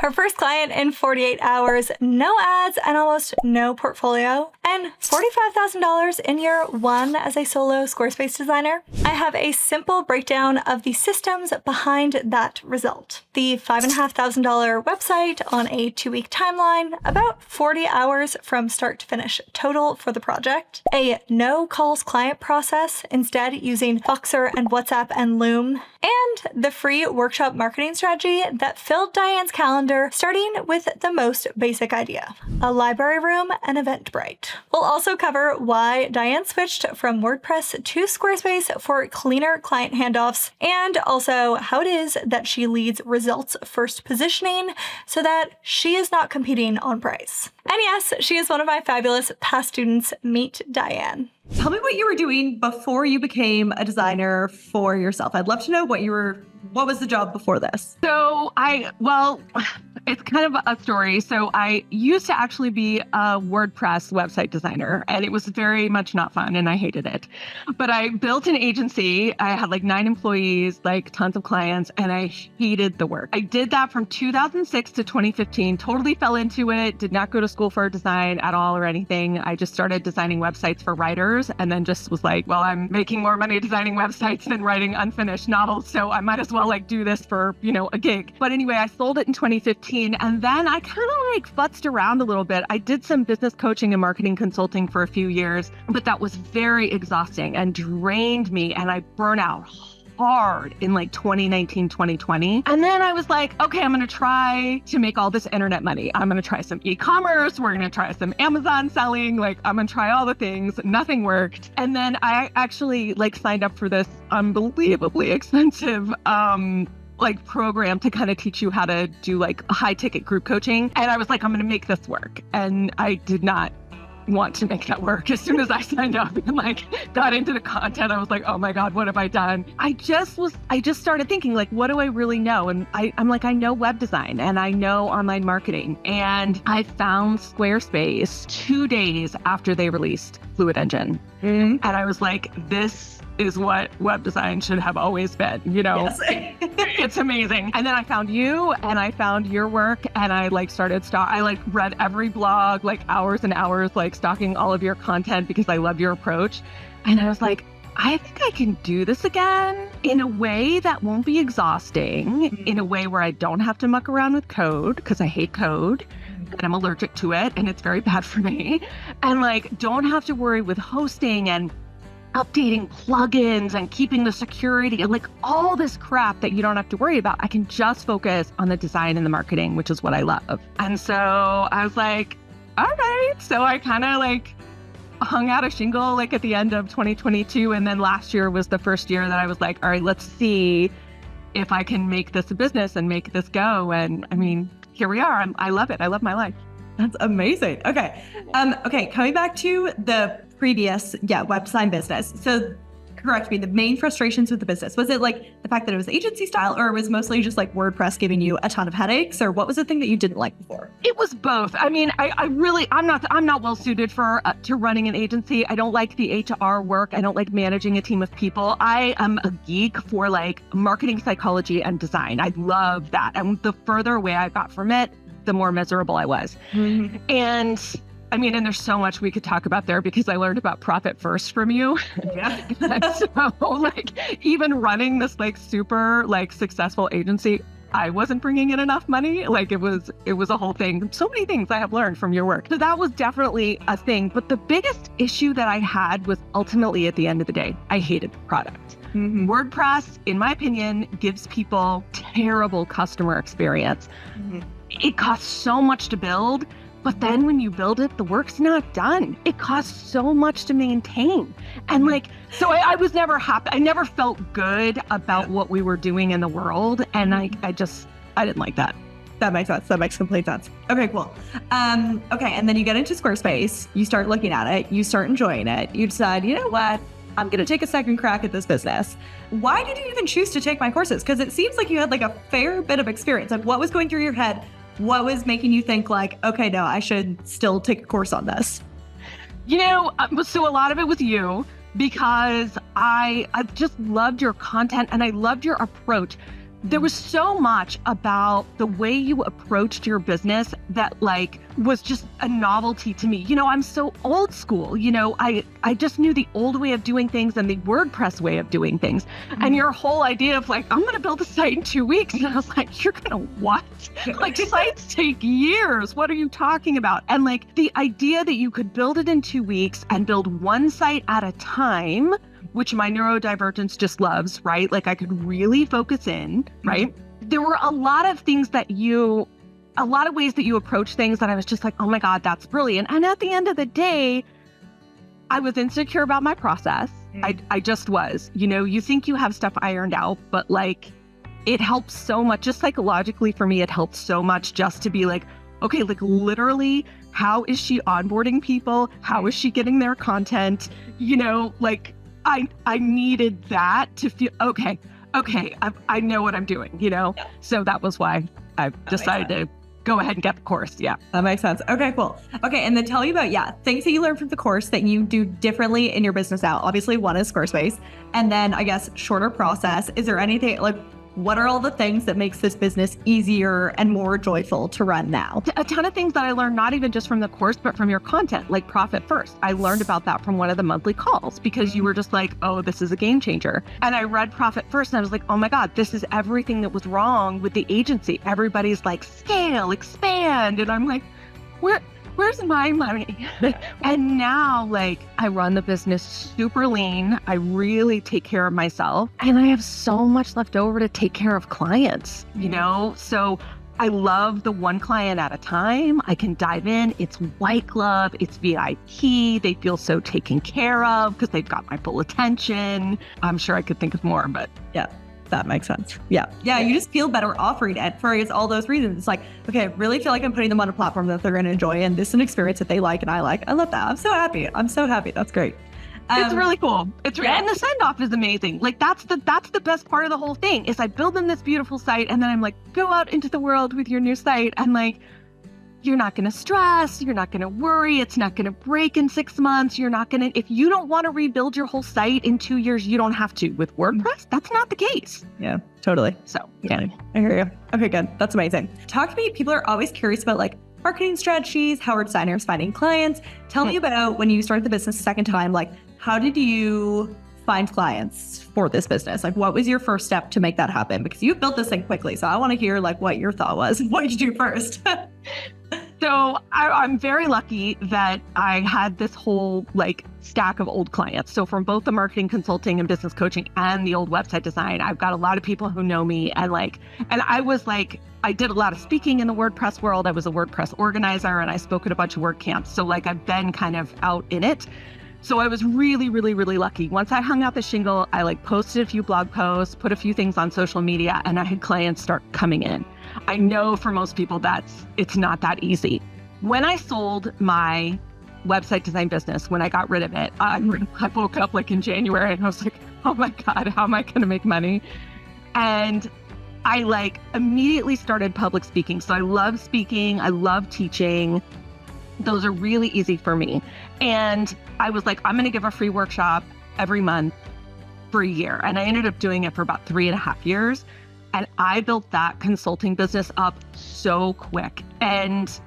Her first client in 48 hours, no ads and almost no portfolio, and $45,000 in year one as a solo Squarespace designer. I have a simple breakdown of the systems behind that result. The $5,500 website on a 2-week timeline, about 40 hours from start to finish total for the project. A no calls client process, instead using Voxer and WhatsApp and Loom, and the free workshop marketing strategy that filled Diane's calendar, starting with the most basic idea: a library room and Eventbrite. We'll also cover why Diane switched from WordPress to Squarespace for cleaner client handoffs, and also how it is that she leads results first positioning so that she is not competing on price. And yes, she is one of my fabulous past students. Meet Diane. Tell me what you were doing before you became a designer for yourself. I'd love to know what was the job before this? So it's kind of a story. So I used to actually be a WordPress website designer, and it was very much not fun, and I hated it. But I built an agency. I had like 9 employees, like tons of clients, and I hated the work. I did that from 2006 to 2015, totally fell into it, did not go to school for design at all or anything. I just started designing websites for writers, and then just was like, well, I'm making more money designing websites than writing unfinished novels, so I might as well like do this for, a gig. But anyway, I sold it in 2015. And then I kind of like futzed around a little bit. I did some business coaching and marketing consulting for a few years, but that was very exhausting and drained me. And I burned out hard in like 2019, 2020. And then I was like, okay, I'm going to try to make all this internet money. I'm going to try some e-commerce. We're going to try some Amazon selling. Like, I'm going to try all the things. Nothing worked. And then I actually signed up for this unbelievably expensive, program to kind of teach you how to do high ticket group coaching. And I was like, I'm going to make this work. And I did not want to make that work. As soon as I signed up and got into the content, I was like, oh my God, what have I done? I just started thinking what do I really know? And I'm like, I know web design and I know online marketing. And I found Squarespace 2 days after they released Fluid Engine. Mm-hmm. And I was like, this is what web design should have always been, Yes. It's amazing. And then I found you and I found your work and I read every blog, hours and hours, stalking all of your content because I love your approach. And I was like, I think I can do this again in a way that won't be exhausting, in a way where I don't have to muck around with code because I hate code and I'm allergic to it and it's very bad for me. And don't have to worry with hosting and updating plugins and keeping the security and all this crap that you don't have to worry about. I can just focus on the design and the marketing, which is what I love. And so I was like, all right. So I kind of hung out a shingle at the end of 2022. And then last year was the first year that I was like, all right, let's see if I can make this a business and make this go. And I mean, here we are. I love it. I love my life. That's amazing. Okay. Coming back to the previous, web design business. So correct me, the main frustrations with the business, was it the fact that it was agency style, or it was mostly just WordPress giving you a ton of headaches, or what was the thing that you didn't like before? It was both. I mean, I'm not well suited to running an agency. I don't like the HR work. I don't like managing a team of people. I am a geek for marketing psychology and design. I love that. And the further away I got from it, the more miserable I was. Mm-hmm. And there's so much we could talk about there because I learned about profit first from you. Yeah. So even running this super successful agency, I wasn't bringing in enough money. It was a whole thing. So many things I have learned from your work. So that was definitely a thing. But the biggest issue that I had was ultimately at the end of the day, I hated the product. Mm-hmm. WordPress, in my opinion, gives people terrible customer experience. Mm-hmm. It costs so much to build, but then when you build it, the work's not done. It costs so much to maintain. And so I was never happy. I never felt good about what we were doing in the world. And I didn't like that. That makes sense. That makes complete sense. Okay, cool. Okay, and then you get into Squarespace, you start looking at it, you start enjoying it. You decide, you know what? I'm going to take a second crack at this business. Why did you even choose to take my courses? Because it seems like you had a fair bit of experience. What was going through your head? What was making you think okay, no, I should still take a course on this? So a lot of it was you, because I just loved your content and I loved your approach. there was so much about the way you approached your business that like was just a novelty to me. I'm so old school, I just knew the old way of doing things and the WordPress way of doing things. And your whole idea of like, I'm going to build a site in 2 weeks. And I was like, you're going to what? Like sites take years. What are you talking about? And like the idea that you could build it in 2 weeks and build one site at a time, which my neurodivergence just loves, right? Like I could really focus in, right? There were a lot of things a lot of ways that you approach things that I was just like, oh my God, that's brilliant. And at the end of the day, I was insecure about my process. I just was, you think you have stuff ironed out, but like it helps so much, just psychologically for me, it helped so much just to be like, okay, like literally, how is she onboarding people? How is she getting their content? Like I needed that to feel, okay, I know what I'm doing, So that was why I decided to go ahead and get the course. Yeah. That makes sense. Okay, cool. Okay. And then tell me about, things that you learned from the course that you do differently in your business now. Obviously one is Squarespace, and then I guess shorter process. Is there anything like, what are all the things that makes this business easier and more joyful to run now? A ton of things that I learned, not even just from the course, but from your content, like Profit First. I learned about that from one of the monthly calls because you were just like, oh, this is a game changer. And I read Profit First and I was like, oh my God, this is everything that was wrong with the agency. Everybody's like, scale, expand. And I'm like, where's my money? And now like I run the business super lean. I really take care of myself and I have so much left over to take care of clients, So I love the one client at a time. I can dive in. It's white glove. It's VIP. They feel so taken care of because they've got my full attention. I'm sure I could think of more, but yeah. That makes sense. Yeah. You just feel better offering it for all those reasons. It's like, okay, I really feel like I'm putting them on a platform that they're going to enjoy. And this is an experience that they like and I like. I love that. I'm so happy. That's great. It's really cool. And the send off is amazing. Like that's the best part of the whole thing is I build them this beautiful site and then I'm like, go out into the world with your new site. And like, you're not going to stress. You're not going to worry. It's not going to break in 6 months. If you don't want to rebuild your whole site in 2 years, you don't have to. With WordPress, that's not the case. Yeah, totally. So, yeah, I hear you. Okay, good. That's amazing. Talk to me. People are always curious about like marketing strategies, how are designers finding clients? Tell me about when you started the business the second time, like how did you find clients for this business? Like what was your first step to make that happen? Because you built this thing quickly. So I want to hear like what your thought was. What did you do first? So I'm very lucky that I had this whole like stack of old clients. So from both the marketing consulting and business coaching and the old website design, I've got a lot of people who know me and I was like, I did a lot of speaking in the WordPress world. I was a WordPress organizer and I spoke at a bunch of WordCamps. So like I've been kind of out in it. So I was really, really, really lucky. Once I hung out the shingle, I like posted a few blog posts, put a few things on social media, and I had clients start coming in. I know for most people it's not that easy. When I sold my website design business, when I got rid of it, I woke up like in January and I was like, oh my God, how am I going to make money? And I like immediately started public speaking. So I love speaking. I love teaching. Those are really easy for me. And I was like, I'm going to give a free workshop every month for a year. And I ended up doing it for about 3.5 years. And I built that consulting business up so quick. And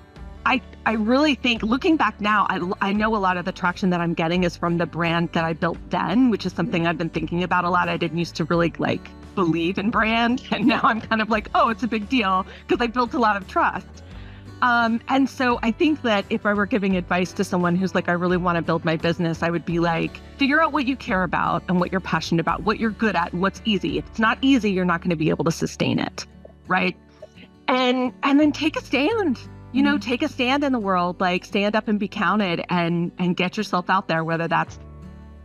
I really think looking back now, I know a lot of the traction that I'm getting is from the brand that I built then, which is something I've been thinking about a lot. I didn't used to really like believe in brand. And now I'm kind of like, oh, it's a big deal because I built a lot of trust. And so I think that if I were giving advice to someone who's like, I really want to build my business, I would be like, figure out what you care about and what you're passionate about, what you're good at and what's easy. If it's not easy, you're not going to be able to sustain it. Right. And then take a stand, take a stand in the world, like stand up and be counted and get yourself out there, whether that's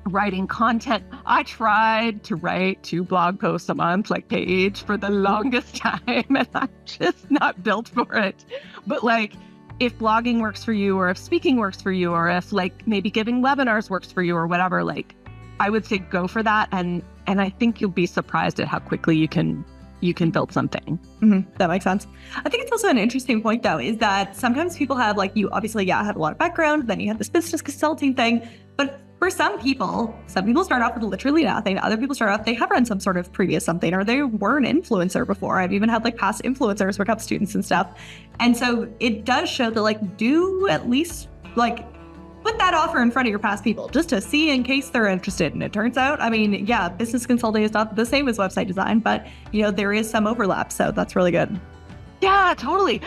writing content. I tried to write 2 blog posts a month, like Paige, for the longest time, and I'm just not built for it. But like, if blogging works for you, or if speaking works for you, or if like maybe giving webinars works for you or whatever, like I would say go for that. And I think you'll be surprised at how quickly you can build something. Mm-hmm. That makes sense. I think it's also an interesting point though, is that sometimes people have like, you obviously, had a lot of background, then you had this business consulting thing, but for some people start off with literally nothing. Other people start off, they have run some sort of previous something, or they were an influencer before. I've even had like past influencers become students and stuff. And so it does show that like, do at least like put that offer in front of your past people just to see in case they're interested. And it turns out, I mean, yeah, business consulting is not the same as website design, but you know, there is some overlap. So that's really good. Yeah, totally.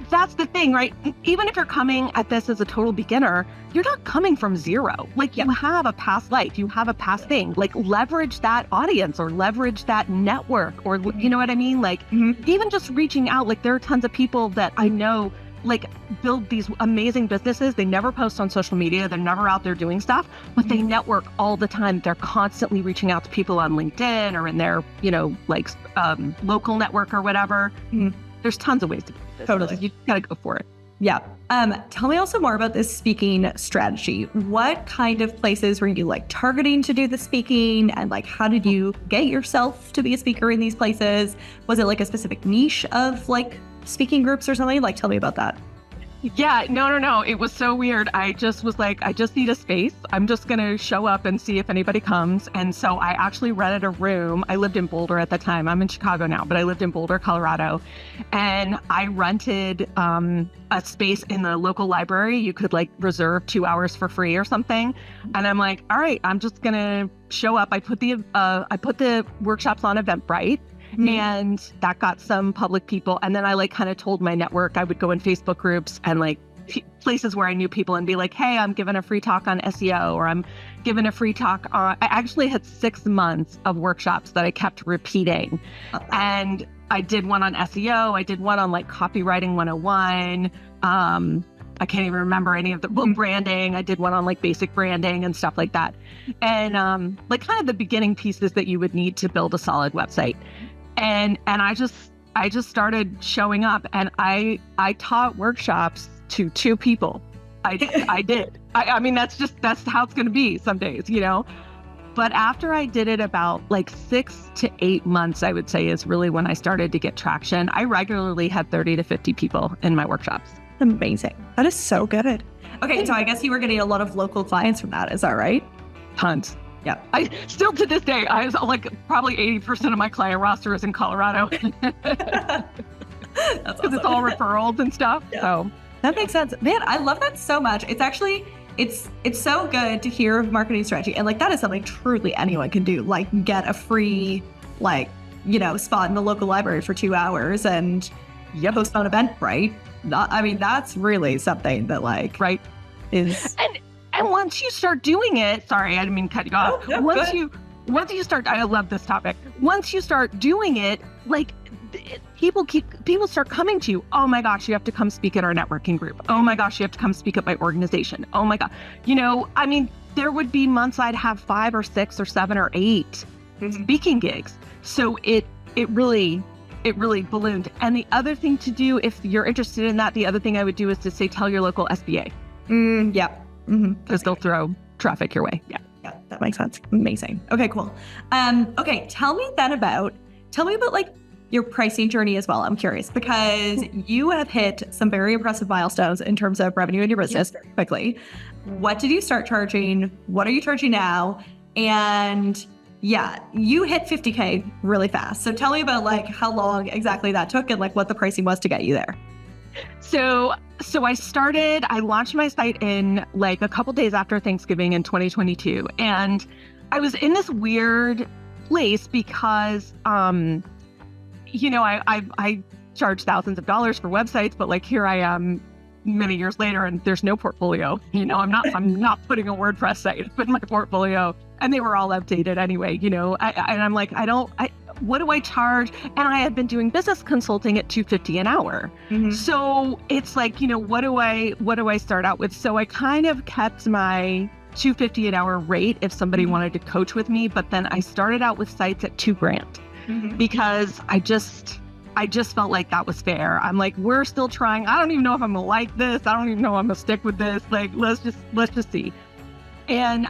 That's the thing, right? Even if you're coming at this as a total beginner, you're not coming from zero. Like you have a past life, you have a past thing. Like leverage that audience or leverage that network, or you know what I mean? Like even just reaching out. Like there are tons of people that I know like build these amazing businesses. They never post on social media. They're never out there doing stuff, but they network all the time. They're constantly reaching out to people on LinkedIn or in their, you know, like local network or whatever. There's tons of ways to do this. Totally. You gotta go for it. Yeah. Tell me also more about this speaking strategy. What kind of places were you like targeting to do the speaking, and like how did you get yourself to be a speaker in these places? Was it like a specific niche of like speaking groups or something? Like tell me about that. Yeah, no. It was so weird. I just was like, I just need a space. I'm just going to show up and see if anybody comes. And so I actually rented a room. I lived in Boulder at the time. I'm in Chicago now, but I lived in Boulder, Colorado. And I rented a space in the local library. You could like reserve 2 hours for free or something. And I'm like, all right, I'm just going to show up. I put the workshops on Eventbrite. And that got some public people. And then I like kind of told my network, I would go in Facebook groups and like places where I knew people and be like, hey, I'm giving a free talk on SEO, or I'm giving a free talk on, I actually had 6 months of workshops that I kept repeating. And I did one on SEO. I did one on like copywriting 101. I can't even remember any of the branding. I did one on like basic branding and stuff like that. And like kind of the beginning pieces that you would need to build a solid website. And I just started showing up, and I taught workshops to 2 people. I did. I mean, that's how it's going to be some days, you know? But after I did it about like 6 to 8 months, I would say is really when I started to get traction. I regularly had 30 to 50 people in my workshops. Amazing. That is so good. Okay. So I guess you were getting a lot of local clients from that. Is that right? Tons. Yeah. I still to this day, I was like probably 80% of my client roster is in Colorado. That's because it's all referrals and stuff. Yeah. So that makes sense. Man, I love that so much. It's actually, it's so good to hear of marketing strategy. And like, that is something truly anyone can do. Like get a free, like, you know, spot in the local library for 2 hours and post on Eventbrite. I mean, that's really something that like, is... And once you start doing it, sorry, I didn't mean to cut you off. No, once you start, I love this topic. Once you start doing it, like people start coming to you. Oh my gosh, you have to come speak at our networking group. Oh my gosh, you have to come speak at my organization. Oh my God. You know, I mean, there would be months I'd have 5 or 6 or 7 or 8 speaking gigs. So it really ballooned. And the other thing to do, if you're interested in that, the other thing I would do is to say, tell your local SBA. Yeah. Because they'll throw traffic your way. Yeah, that makes sense. Amazing. Okay, cool. Okay, tell me about like your pricing journey as well. I'm curious because you have hit some very impressive milestones in terms of revenue in your business very quickly. What did you start charging? What are you charging now? And yeah, you hit 50K really fast. So tell me about like how long exactly that took and like what the pricing was to get you there. So I launched my site in like a couple days after Thanksgiving in 2022. And I was in this weird place because, you know, I charge thousands of dollars for websites, but like here I am many years later and there's no portfolio. You know, I'm not putting a WordPress site in my portfolio, and they were all updated anyway, you know, and I'm like, what do I charge? And I had been doing business consulting at $250 an hour. So it's like, you know, what do I start out with? So I kind of kept my $250 an hour rate if somebody wanted to coach with me. But then I started out with sites at $2,000 because I just felt like that was fair. I'm like, we're still trying. I don't even know if I'm gonna like this. I don't even know if I'm gonna stick with this. Like, let's just see. And,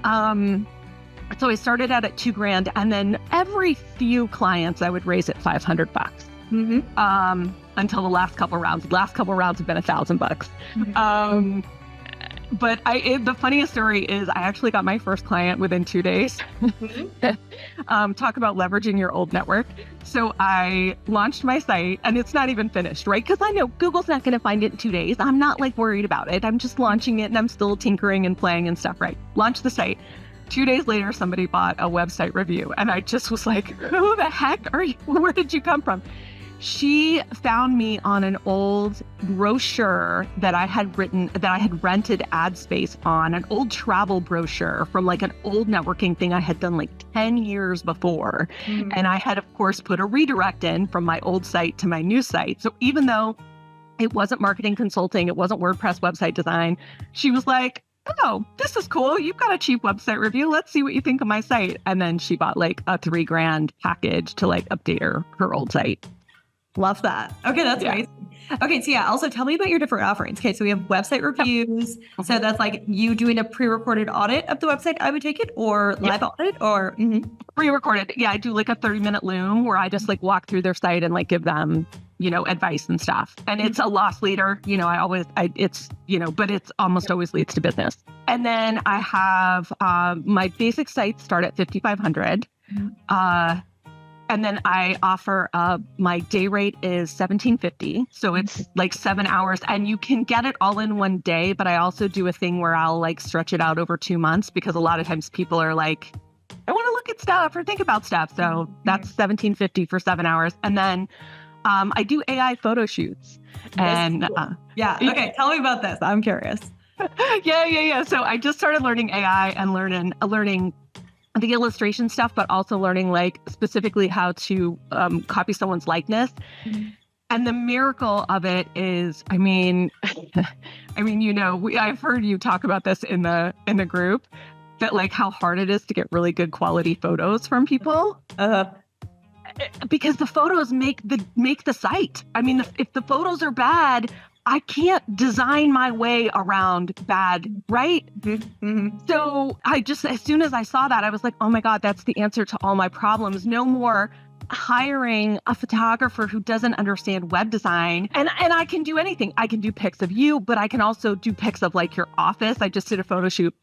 so I started out at $2,000, and then every few clients I would raise it $500 until the last couple rounds. The last couple rounds have been $1,000. But the funniest story is I actually got my first client within 2 days. Talk about leveraging your old network. So I launched my site and it's not even finished, right? Because I know Google's not going to find it in 2 days. I'm not like worried about it. I'm just launching it and I'm still tinkering and playing and stuff, right? Launched the site. 2 days later, somebody bought a website review. And I just was like, who the heck are you? Where did you come from? She found me on an old brochure that I had rented ad space on, an old travel brochure from like an old networking thing I had done like 10 years before. And I had, of course, put a redirect in from my old site to my new site. So even though it wasn't marketing consulting, it wasn't WordPress website design, she was like, oh, this is cool. You've got a cheap website review. Let's see what you think of my site. And then she bought like a $3,000 package to like update her old site. Love that. Okay, that's amazing. Okay, so yeah, also tell me about your different offerings. Okay, so we have website reviews. So that's like you doing a pre-recorded audit of the website, I would take it, or live audit, or pre-recorded. Yeah, I do like a 30-minute Loom where I just like walk through their site and like give them, advice and stuff. And it's a loss leader. But it's almost always leads to business. And then I have my basic sites start at $5,500. And then I offer, my day rate is $1,750. So it's like 7 hours and you can get it all in one day. But I also do a thing where I'll like stretch it out over 2 months because a lot of times people are like, I want to look at stuff or think about stuff. So that's $1,750 for 7 hours. And then I do AI photo shoots. And okay, tell me about this. I'm curious. Yeah. So I just started learning AI and learning the illustration stuff, but also learning like specifically how to copy someone's likeness. And the miracle of it is, I've heard you talk about this in the group, that like how hard it is to get really good quality photos from people. Because the photos make the site. If the photos are bad, I can't design my way around bad, right? So as soon as I saw that, I was like, oh my God, that's the answer to all my problems. No more hiring a photographer who doesn't understand web design. And I can do anything. I can do pics of you, but I can also do pics of like your office. I just did a photo shoot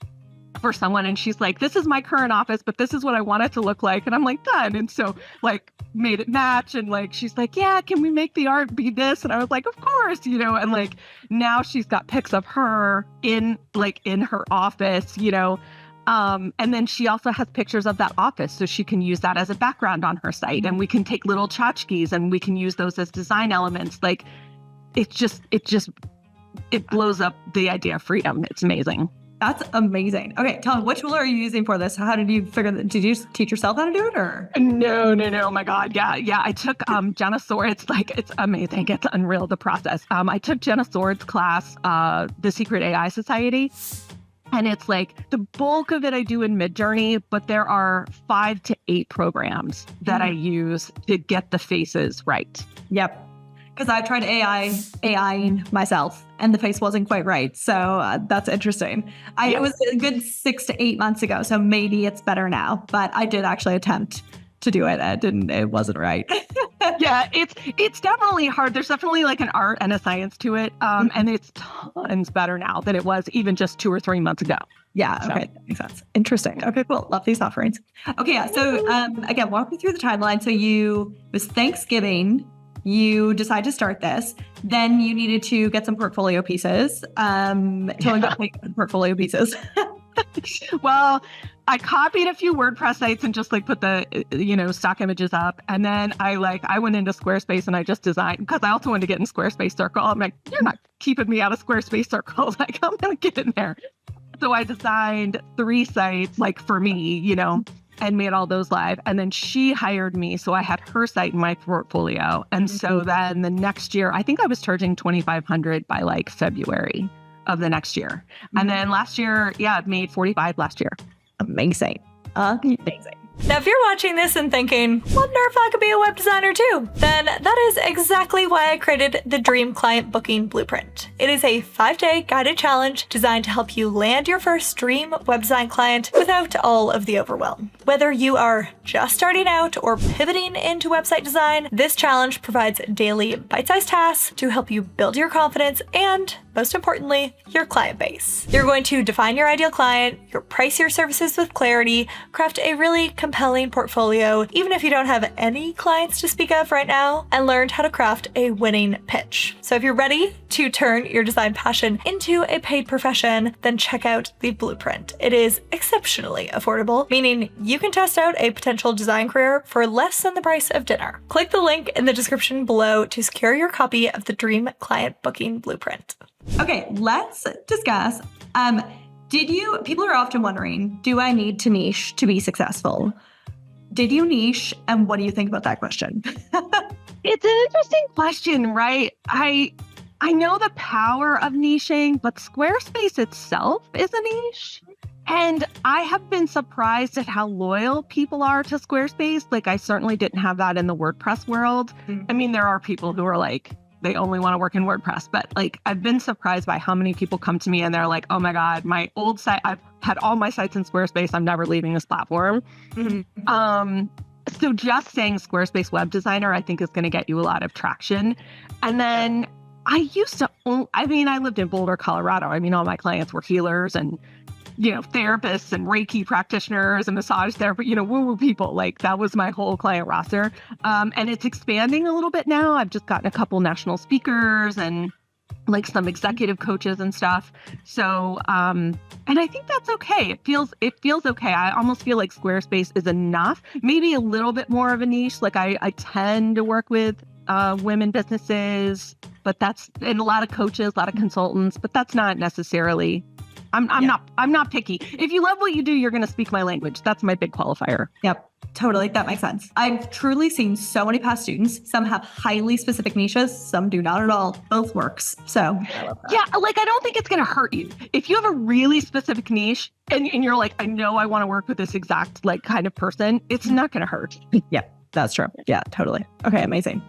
for someone and she's like, this is my current office, but this is what I want it to look like. And I'm like, done. And so like made it match. And like, she's like, yeah, can we make the art be this? And I was like, of course, and like now she's got pics of her in her office, and then she also has pictures of that office. So she can use that as a background on her site and we can take little tchotchkes and we can use those as design elements. Like it blows up the idea of freedom. It's amazing. That's amazing. Okay, tell me, what tool are you using for this? How did you figure that? Did you teach yourself how to do it or? No. Oh my God. Yeah. I took Jenna Sword's, it's amazing. It's unreal, the process. I took Jenna Sword's class, The Secret AI Society. And it's like the bulk of it I do in Midjourney, but there are 5 to 8 programs that I use to get the faces right. Yep. Because I tried AIing myself and the face wasn't quite right. So that's interesting. It was a good 6 to 8 months ago. So maybe it's better now, but I did actually attempt to do it. It wasn't right. Yeah, it's definitely hard. There's definitely like an art and a science to it. And it's tons better now than it was even just 2 or 3 months ago. Yeah. Okay. That makes sense. Interesting. Okay, cool. Love these offerings. Okay. Yeah. So again, walk me through the timeline. So it was Thanksgiving. You decide to start this. Then you needed to get some portfolio pieces. Tell me about portfolio pieces. Well, I copied a few WordPress sites and just like put the, stock images up. And then I went into Squarespace and I just designed, because I also wanted to get in Squarespace Circle. I'm like, you're not keeping me out of Squarespace Circle. Like, I'm going to get in there. So I designed 3 sites for me, and made all those live. And then she hired me. So I had her site in my portfolio. And so then the next year, I think I was charging $2,500 by February of the next year. And then last year, made $45 last year. Amazing. Amazing. Now, if you're watching this and thinking, wonder if I could be a web designer too, then that is exactly why I created the Dream Client Booking Blueprint. It is a 5-day guided challenge designed to help you land your first dream web design client without all of the overwhelm. Whether you are just starting out or pivoting into website design, this challenge provides daily bite-sized tasks to help you build your confidence and, most importantly, your client base. You're going to define your ideal client, you'll price your services with clarity, craft a really compelling portfolio, even if you don't have any clients to speak of right now, and learn how to craft a winning pitch. So if you're ready to turn your design passion into a paid profession, then check out the blueprint. It is exceptionally affordable, meaning you can test out a potential design career for less than the price of dinner. Click the link in the description below to secure your copy of the Dream Client Booking Blueprint. Okay, let's discuss. People are often wondering, do I need to niche to be successful? Did you niche? And what do you think about that question? It's an interesting question, right? I know the power of niching, but Squarespace itself is a niche. And I have been surprised at how loyal people are to Squarespace. Like, I certainly didn't have that in the WordPress world. I mean, there are people who are like, they only want to work in WordPress, but like, I've been surprised by how many people come to me and they're like, oh my God, my old site, I've had all my sites in Squarespace. I'm never leaving this platform. So just saying Squarespace web designer, I think is going to get you a lot of traction. And then I lived in Boulder, Colorado. I mean, all my clients were healers and, therapists and Reiki practitioners and massage therapy, woo-woo people. Like, that was my whole client roster. And it's expanding a little bit now. I've just gotten a couple national speakers and like some executive coaches and stuff. So, and I think that's okay. It feels okay. I almost feel like Squarespace is enough, maybe a little bit more of a niche. Like I tend to work with women businesses, but that's, and a lot of coaches, a lot of consultants, but that's not necessarily, I'm not picky. If you love what you do, you're going to speak my language. That's my big qualifier. Yep. Totally. That makes sense. I've truly seen so many past students. Some have highly specific niches. Some do not at all. Both works. So yeah, like, I don't think it's going to hurt you. If you have a really specific niche and you're like, I know I want to work with this exact like kind of person, it's not going to hurt. Yeah, that's true. Yeah, totally. Okay. Amazing.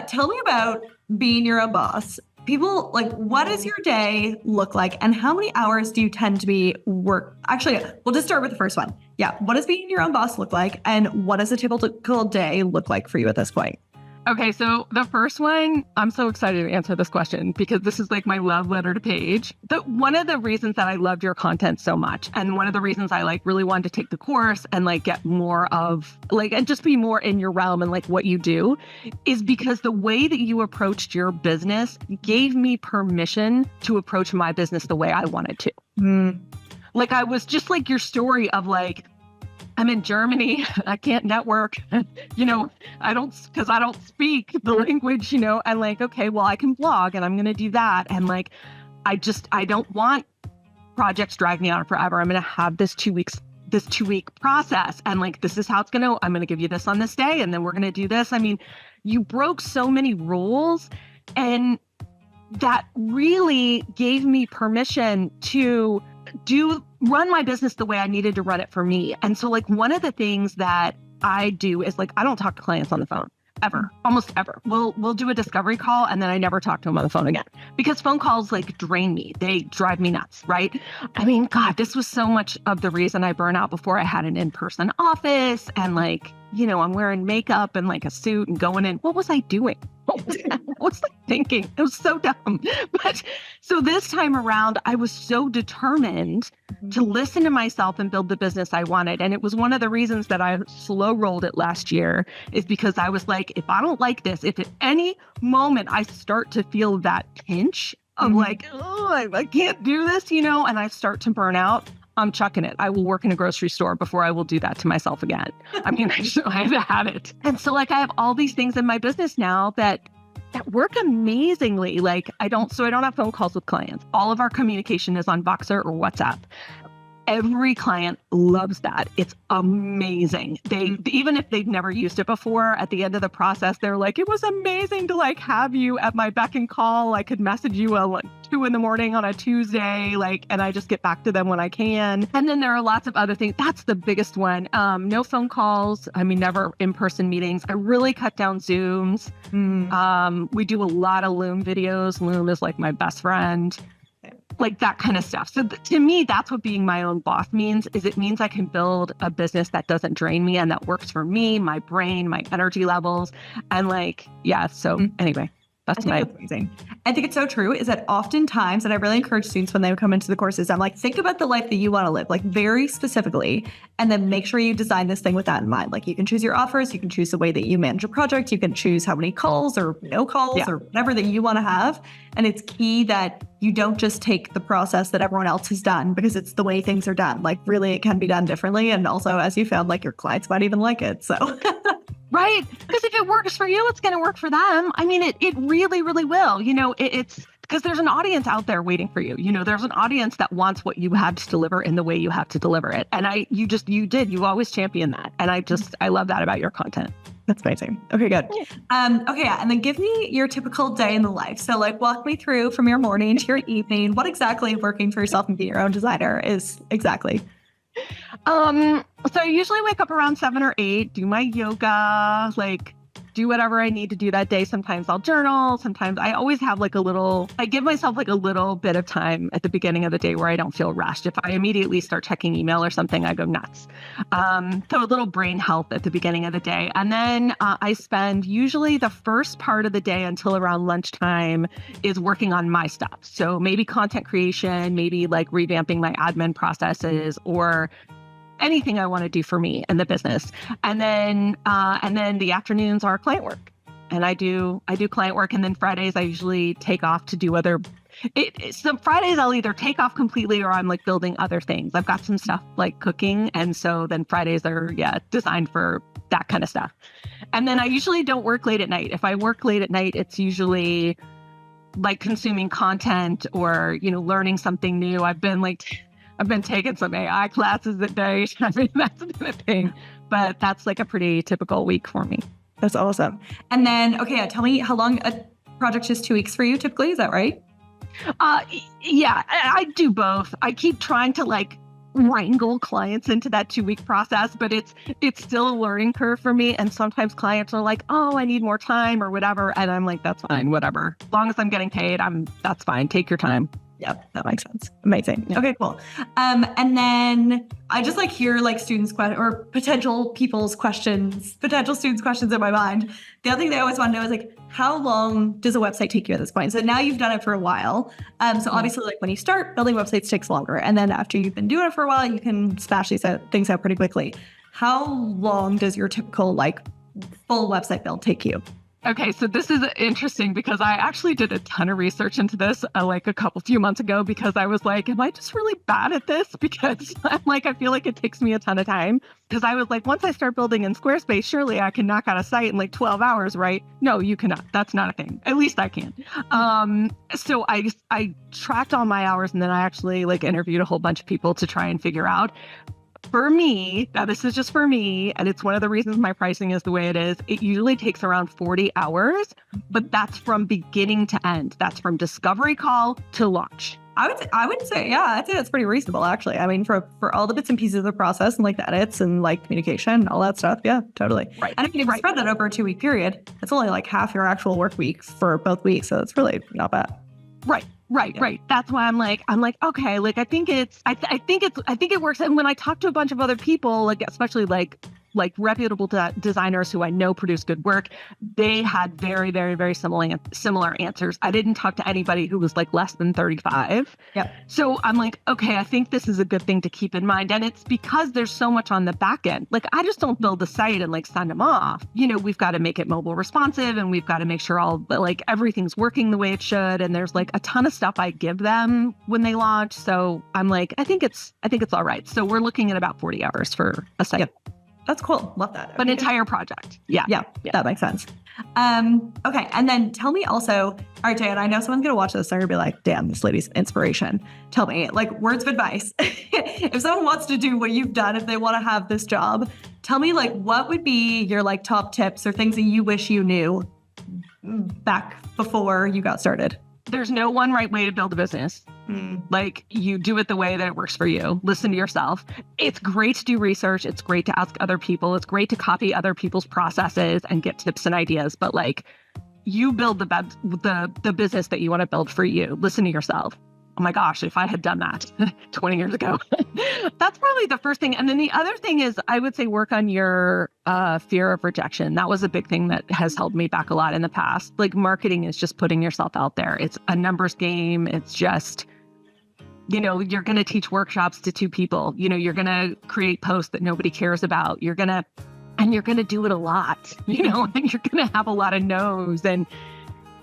Tell me about being your own boss. People, like, what does your day look like and how many hours do you tend to be work? Actually, we'll just start with the first one. Yeah. What does being your own boss look like? And what does a typical day look like for you at this point? Okay, so the first one, I'm so excited to answer this question because this is like my love letter to Paige. One of the reasons that I loved your content so much, and one of the reasons I like really wanted to take the course and like get more of like, and just be more in your realm and like what you do, is because the way that you approached your business gave me permission to approach my business the way I wanted to. Like, I was just like your story of like, I'm in Germany. I can't network, I don't speak the language, and like, okay, well, I can blog and I'm going to do that. And like, I don't want projects dragging on forever. I'm going to have this 2-week process. And like, this is how it's I'm going to give you this on this day. And then we're going to do this. I mean, you broke so many rules, and that really gave me permission to run my business the way I needed to run it for me. And so like, one of the things that I do is like, I don't talk to clients on the phone ever, almost ever. We'll do a discovery call and then I never talk to them on the phone again because phone calls like drain me. They drive me nuts, right? I mean, God, this was so much of the reason I burn out before I had an in-person office and like, I'm wearing makeup and like a suit and going in. What was I doing? What's I thinking? It was so dumb. But so this time around, I was so determined to listen to myself and build the business I wanted. And it was one of the reasons that I slow rolled it last year, is because I was like, if I don't like this, if at any moment I start to feel that pinch of like, oh, I can't do this, and I start to burn out, I'm chucking it. I will work in a grocery store before I will do that to myself again. I mean, I have had it. And so like, I have all these things in my business now that work amazingly. Like I don't have phone calls with clients. All of our communication is on Voxer or WhatsApp. every client loves that. It's amazing. Even if they've never used it before, at the end of the process, they're like, it was amazing to like have you at my beck and call. I could message you at like 2 a.m. on a Tuesday, and I just get back to them when I can. And then there are lots of other things. That's the biggest one. No phone calls. I mean, never in-person meetings. I really cut down Zooms. We do a lot of Loom videos. Loom is like my best friend. Like that kind of stuff. So to me, that's what being my own boss means, is it means I can build a business that doesn't drain me and that works for me, my brain, my energy levels. And anyway, that's amazing. I think it's so true is that oftentimes, and I really encourage students when they come into the courses, I'm like, think about the life that you want to live, like very specifically, and then make sure you design this thing with that in mind. Like you can choose your offers, you can choose the way that you manage a project, you can choose how many calls or no calls or whatever that you want to have. And it's key that you don't just take the process that everyone else has done because it's the way things are done. Like really, it can be done differently. And also, as you found, like your clients might even like it. So right. Because if it works for you, it's going to work for them. I mean, it really, really will. It's because there's an audience out there waiting for you. There's an audience that wants what you have to deliver in the way you have to deliver it. And you always champion that. And I love that about your content. That's amazing. Okay, good. And then give me your typical day in the life. So like walk me through from your morning to your evening. What exactly working for yourself and being your own designer is exactly? So I usually wake up around 7 or 8, do my yoga, do whatever I need to do that day. Sometimes I'll journal. Sometimes I always have I give myself a little bit of time at the beginning of the day where I don't feel rushed. If I immediately start checking email or something, I go nuts. So a little brain health at the beginning of the day. And then I spend usually the first part of the day until around lunchtime is working on my stuff. So maybe content creation, maybe revamping my admin processes or anything I want to do for me and the business. And then the afternoons are client work. And I do client work. And then Fridays, I usually take off to do some Fridays I'll either take off completely or I'm building other things. I've got some stuff cooking. And so then Fridays are, designed for that kind of stuff. And then I usually don't work late at night. If I work late at night, it's usually consuming content or, learning something new. I've been taking some AI classes at night. I mean, that's been a thing, but that's a pretty typical week for me. That's awesome. And then, tell me how long a project is 2 weeks for you typically. Is that right? Yeah, I do both. I keep trying to wrangle clients into that 2-week process, but it's still a learning curve for me. And sometimes clients are like, oh, I need more time or whatever. And I'm like, that's fine, whatever. As long as I'm getting paid, that's fine. Take your time. Yep, that makes sense. Amazing. Yeah. Okay, cool. And then I just hear students' or potential students' questions in my mind. The other thing they always want to know is how long does a website take you at this point? So now you've done it for a while. So obviously when you start building websites takes longer. And then after you've been doing it for a while, you can smash these things out pretty quickly. How long does your typical full website build take you? Okay, so this is interesting because I actually did a ton of research into this a few months ago because I was like, am I just really bad at this? Because I feel like it takes me a ton of time. Because I was once I start building in Squarespace, surely I can knock out a site in 12 hours, right? No, you cannot. That's not a thing. At least I can. So I tracked all my hours and then I actually interviewed a whole bunch of people to try and figure out. For me, now this is just for me, and it's one of the reasons my pricing is the way it is, it usually takes around 40 hours, but that's from beginning to end. That's from discovery call to launch. I would say, I'd say that's pretty reasonable, actually. I mean, for all the bits and pieces of the process and the edits and communication, all that stuff. Yeah, totally. Right. And if you spread that over a 2-week period, it's only half your actual work week for both weeks. So it's really not bad. Right. That's why I'm okay. I think it works. And when I talk to a bunch of other people, especially reputable designers who I know produce good work, they had very, very, very similar answers. I didn't talk to anybody who was less than 35. Yep. So I'm okay, I think this is a good thing to keep in mind. And it's because there's so much on the back end. I just don't build the site and send them off. We've got to make it mobile responsive and we've got to make sure everything's working the way it should. And there's a ton of stuff I give them when they launch. So I'm I think it's all right. So we're looking at about 40 hours for a site. Yep. That's cool. Love that. But an entire project. Yeah. Yeah. That makes sense. Okay. And then tell me also, all right, Diane, I know someone's going to watch this. They're going to be like, damn, this lady's inspiration. Tell me, like, words of advice. If someone wants to do what you've done, if they want to have this job, tell me, like, what would be your like top tips or things that you wish you knew back before you got started? There's no one right way to build a business. Like, you do it the way that it works for you. Listen to yourself. It's great to do research. It's great to ask other people. It's great to copy other people's processes and get tips and ideas. But like, you build the business that you want to build for you. Listen to yourself. Oh my gosh, if I had done that 20 years ago. That's probably the first thing. And then the other thing is, I would say work on your fear of rejection. That was a big thing that has held me back a lot in the past. Like, marketing is just putting yourself out there. It's a numbers game. It's just, you know, you're going to teach workshops to 2 people. You know, you're going to create posts that nobody cares about. You're going to do it a lot, you know, and you're going to have a lot of no's.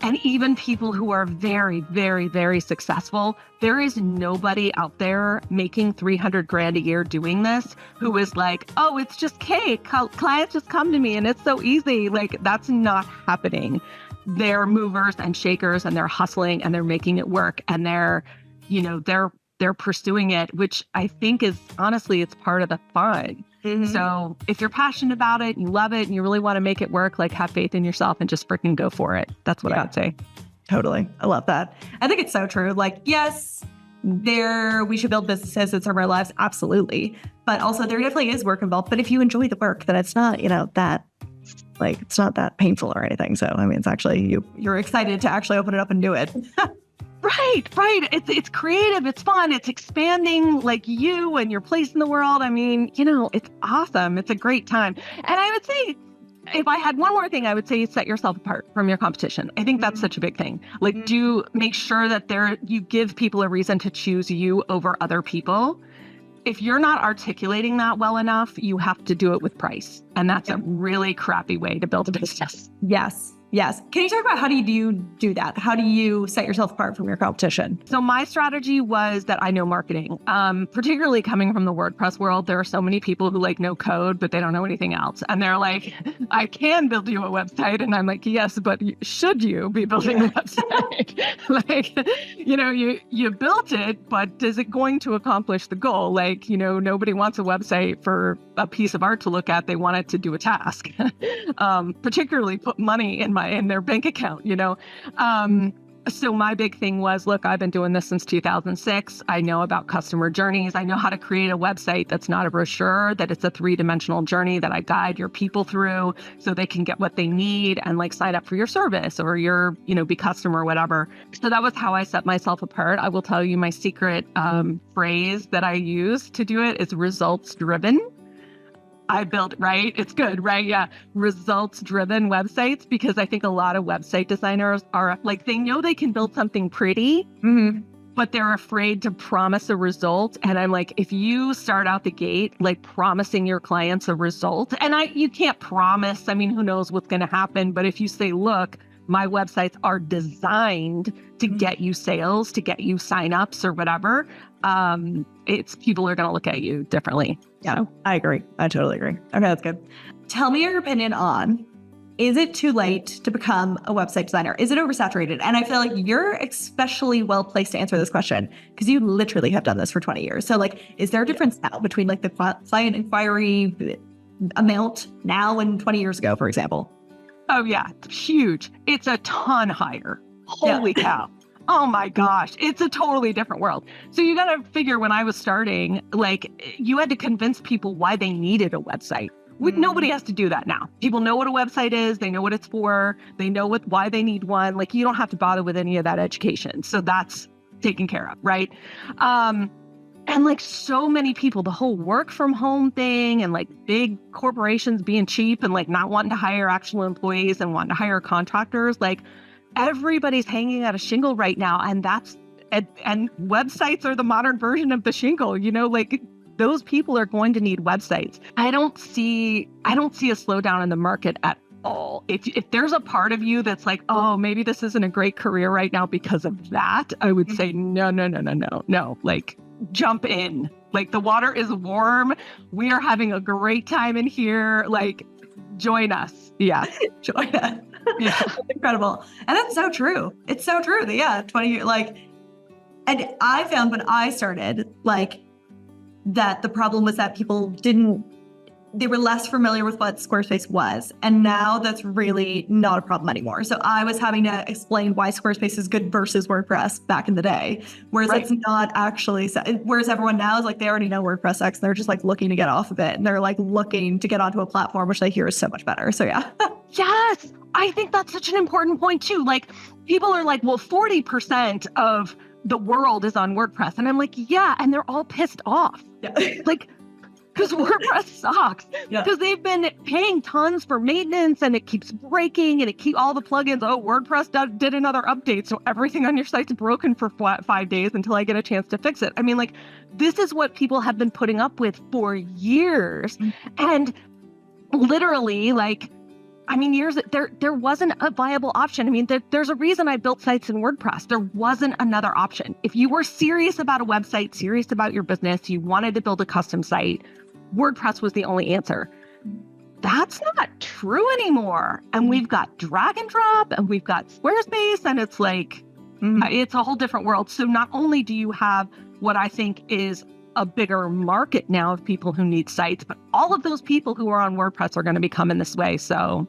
And even people who are very, very, very successful, there is nobody out there making $300,000 a year doing this who is like, oh, it's just cake. Clients just come to me and it's so easy. Like, that's not happening. They're movers and shakers, and they're hustling, and they're making it work, and they're pursuing it, which I think is, honestly, it's part of the fun. So if you're passionate about it, you love it, and you really want to make it work, like, have faith in yourself and just freaking go for it. That's what I would say. Totally. I love that. I think it's so true. Like, yes, we should build businesses in some of our lives. Absolutely. But also there definitely is work involved. But if you enjoy the work, then it's not, you know, it's not that painful or anything. So, I mean, it's actually, you're excited to actually open it up and do it. Right. It's creative. It's fun. It's expanding, like, you and your place in the world. I mean, you know, it's awesome. It's a great time. And I would say, if I had one more thing, I would say set yourself apart from your competition. I think that's such a big thing. Like, do make sure that you give people a reason to choose you over other people. If you're not articulating that well enough, you have to do it with price. And that's a really crappy way to build a business. Yes. Can you talk about how do you do that? How do you set yourself apart from your competition? So my strategy was that I know marketing, particularly coming from the WordPress world. There are so many people who like know code, but they don't know anything else. And they're like, I can build you a website. And I'm like, yes, but should you be building a website? Like, you know, you built it, but is it going to accomplish the goal? Like, you know, nobody wants a website for a piece of art to look at. They want it to do a task, particularly put money in their bank account, you know? So my big thing was, look, I've been doing this since 2006. I know about customer journeys. I know how to create a website that's not a brochure, that it's a 3-dimensional journey that I guide your people through so they can get what they need and like sign up for your service or your, you know, be customer or whatever. So that was how I set myself apart. I will tell you my secret phrase that I use to do it is results driven. I built, right? It's good, right? Yeah. Results driven websites, because I think a lot of website designers are like, they know they can build something pretty, but they're afraid to promise a result. And I'm like, if you start out the gate, like promising your clients a result, and you can't promise, I mean, who knows what's going to happen. But if you say, look, my websites are designed to get you sales, to get you signups or whatever, people are going to look at you differently. Yeah, so. I agree. I totally agree. Okay, that's good. Tell me your opinion on, is it too late to become a website designer? Is it oversaturated? And I feel like you're especially well placed to answer this question because you literally have done this for 20 years. So like, is there a difference now between like the client inquiry amount now and 20 years ago, for example? Oh yeah, huge. It's a ton higher. Holy cow. Oh my gosh, it's a totally different world. So you got to figure, when I was starting, like, you had to convince people why they needed a website. Nobody has to do that now. People know what a website is. They know what it's for. They know why they need one. Like, you don't have to bother with any of that education. So that's taken care of, right? And like, so many people, the whole work from home thing, and like big corporations being cheap and like not wanting to hire actual employees and wanting to hire contractors, like, everybody's hanging out a shingle right now. And websites are the modern version of the shingle, you know, like, those people are going to need websites. I don't see a slowdown in the market at all. If there's a part of you that's like, oh, maybe this isn't a great career right now because of that, I would say, no. Like, jump in, Like the water is warm. We are having a great time in here. Like join us. Yeah. Join us. Yeah. That's incredible. And that's so true. It's so true that, yeah, 20 years, like, and I found when I started, like, that the problem was that people they were less familiar with what Squarespace was. And now that's really not a problem anymore. So I was having to explain why Squarespace is good versus WordPress back in the day. Whereas it's not actually, whereas everyone now is like, they already know WordPress sucks. And they're just like looking to get off of it. And they're like looking to get onto a platform, which they hear is so much better. So yeah. Yes. I think that's such an important point too. Like people are like, well, 40% of the world is on WordPress. And I'm like, yeah. And they're all pissed off. Yeah. Like, because WordPress sucks. Because they've been paying tons for maintenance and it keeps breaking and all the plugins. Oh, WordPress did another update. So everything on your site's broken for 5 days until I get a chance to fix it. I mean, like, this is what people have been putting up with for years. And literally, like, I mean, there wasn't a viable option. I mean, there's a reason I built sites in WordPress. There wasn't another option. If you were serious about a website, serious about your business, you wanted to build a custom site, WordPress was the only answer. That's not true anymore. And we've got drag and drop and we've got Squarespace and it's like, it's a whole different world. So not only do you have what I think is a bigger market now of people who need sites, but all of those people who are on WordPress are going to be coming this way. So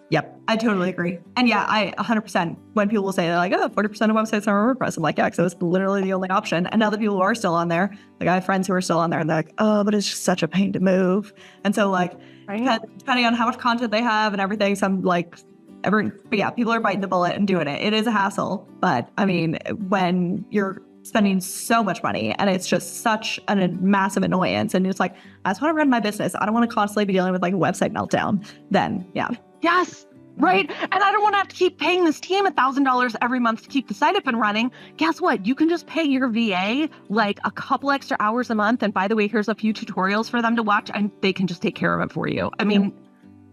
Yep. I totally agree. And yeah, I 100%, when people will say, they're like, oh, 40% of websites are on WordPress. I'm like, yeah, so it's literally the only option. And now the people who are still on there, like I have friends who are still on there and they're like, oh, but it's just such a pain to move. And so like, depending on how much content they have and everything, some like, but yeah, people are biting the bullet and doing it. It is a hassle. But I mean, when you're spending so much money and it's just such a massive annoyance and it's like, I just want to run my business. I don't want to constantly be dealing with like a website meltdown. Then yeah. Yes. Right. And I don't want to have to keep paying this team $1,000 every month to keep the site up and running. Guess what? You can just pay your VA like a couple extra hours a month. And by the way, here's a few tutorials for them to watch and they can just take care of it for you. I mean,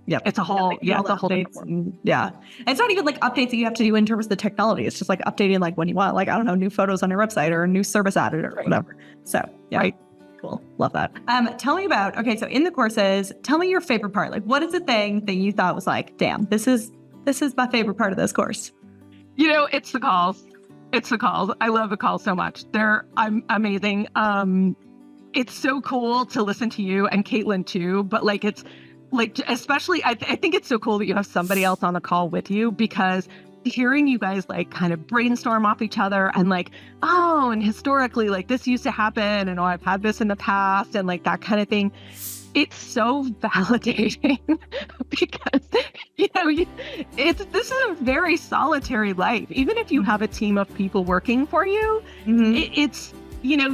it's a whole, it's a whole updates. Yeah. It's not even like updates that you have to do in terms of the technology. It's just like updating like when you want, like, I don't know, new photos on your website or a new service added or whatever. So yeah. Right. Cool. Love that. Tell me about, okay, so in the courses, tell me your favorite part. Like, what is the thing that you thought was like, damn, this is my favorite part of this course? You know, it's the calls. It's the calls. I love the calls so much. They're amazing. It's so cool to listen to you and Caitlin too, but like, it's like, especially, I think it's so cool that you have somebody else on the call with you because hearing you guys like kind of brainstorm off each other and like, oh, and historically, like this used to happen and oh, I've had this in the past and like that kind of thing. It's so validating because, you know, this is a very solitary life. Even if you have a team of people working for you, it's, you know,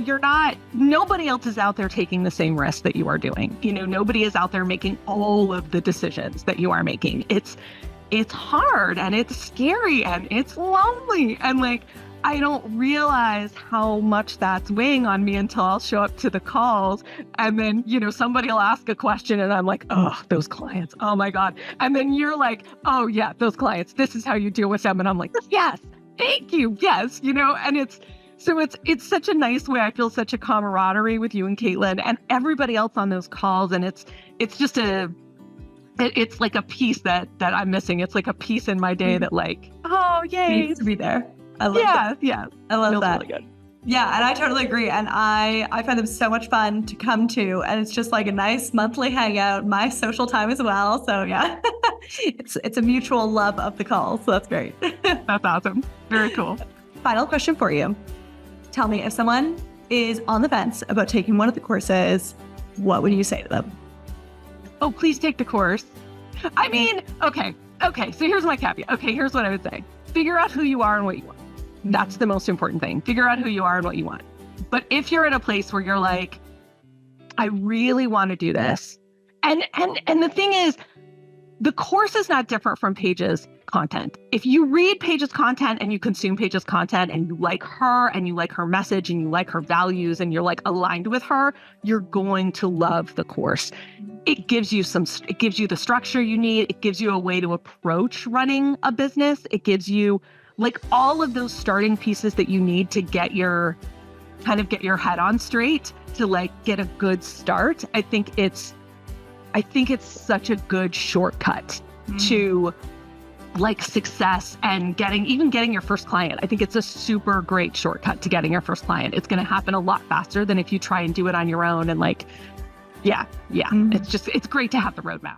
nobody else is out there taking the same risk that you are doing. You know, nobody is out there making all of the decisions that you are making. It's hard and it's scary and it's lonely. And like, I don't realize how much that's weighing on me until I'll show up to the calls. And then, you know, somebody will ask a question and I'm like, oh, those clients. Oh my God. And then you're like, oh yeah, those clients, this is how you deal with them. And I'm like, yes, thank you. Yes. You know, and it's such a nice way. I feel such a camaraderie with you and Caitlin and everybody else on those calls. And it's just it's like a piece that I'm missing. It's like a piece in my day that like, oh, yay. Needs to be there. I love that. Yeah. I love that. Really good. Yeah. And I totally agree. And I find them so much fun to come to. And it's just like a nice monthly hangout, my social time as well. So yeah, it's a mutual love of the calls. So that's great. That's awesome. Very cool. Final question for you. Tell me, if someone is on the fence about taking one of the courses, what would you say to them? Oh, please take the course. I mean, okay. So here's my caveat. Okay, here's what I would say. Figure out who you are and what you want. That's the most important thing. Figure out who you are and what you want. But if you're at a place where you're like, I really want to do this. And the thing is, the course is not different from Paige's content. If you read Paige's content and you consume Paige's content and you like her and you like her message and you like her values and you're like aligned with her, you're going to love the course. It gives you the structure you need. It gives you a way to approach running a business. It gives you like all of those starting pieces that you need to get your kind of get your head on straight to like get a good start, I think it's such a good shortcut to like success and getting your first client. I think it's a super great shortcut to getting your first client. It's going to happen a lot faster than if you try and do it on your own. And like, it's great to have the roadmap.